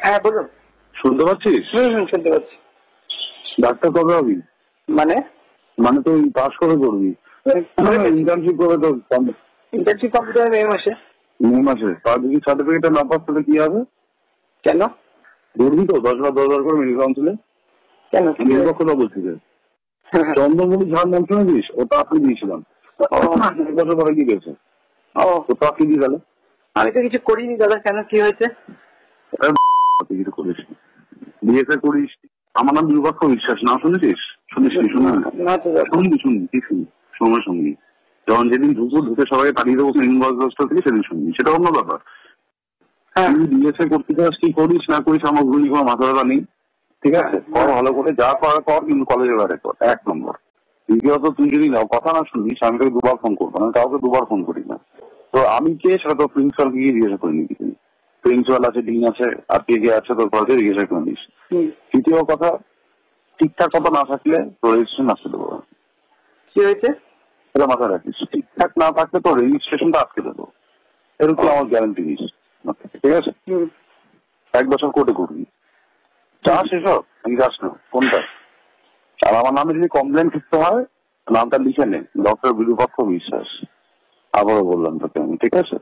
হ্যাঁ বলুন। শুনতে পাচ্ছিস? শুনতে পাচ্ছি। ডাক্তার কবে হবি? মানে মানে তুই পাস কবে করবি? ইন্টার্নশিপ কবে তোর? ইন্টার্নশিপ কমপ্লিট হবে মে মাসে। মে মাসে? তার যদি সার্টিফিকেটটা না পাস তাহলে কি হবে? কেন? ধরবি তো 10,000 করে মেডিকেল কাউন্সিলে? কেন? নির্পক্ষতা বলছি যে চন্দ্রমণি ঝাড় নাম শুনেছিস? ওটা আপনি দিয়েছিলাম 1 বছর পরে কি গেছে? তো আপনি দিয়ে গেল। আমি তো কিছু করিনি দাদা। কেন, কি হয়েছে? কিছু করিস বিয়েতে করিস। আমার নাম বিপক্ষ বিশ্বাস, না শুনেছিস? শুনিস নি? শুনবি কি শুনি সময় শুনবি। যখন যেদিন ঢুকে সবাই তাড়িয়ে দেবো বয়সটা থেকে সেদিন শুনবি, সেটা অন্য ব্যাপার। তুই বিএসএ করতে চাস কি করিস না করিস আমার ভুলি কোনো মাথা ব্যথা নেই, ঠিক আছে? কর ভালো করে, যা করার কর, কিন্তু কলেজে বেড়ে কর, 1 নম্বর। দ্বিতীয়ত তুই যদি কথা না শুনিস আমি তোকে 2বার ফোন করবো, আমি কাউকে 2বার ফোন করি না। তো আমি কে সেটা তো প্রিন্সিপাল গিয়ে জিজ্ঞাসা করে নিবি। প্রিন্সিপাল আছে, ডিন আছে, আর কে আছে তোর কলেজে জিজ্ঞাসা করে নিস। তৃতীয় কথা, ঠিকঠাক কথা না থাকলে তোর রেজিস্ট্রেশন আসতে দেবো। কি হয়েছে এটা মাথায় রাখিস, ঠিকঠাক না থাকলে তোর রেজিস্ট্রেশনটা আটকে দেবো, এরকম আমার গ্যারান্টি দিস, ঠিক আছে? 1 বছর কোর্টে করবি, চাস এসব আমি যাস না কোনটা। আর আমার নামে যদি কমপ্লেন করতে হয় নামটা লিখে নে, ডক্টর বিরূপাক্ষ বিশ্বাস। আবারও বললাম তোকে আমি, ঠিক আছে?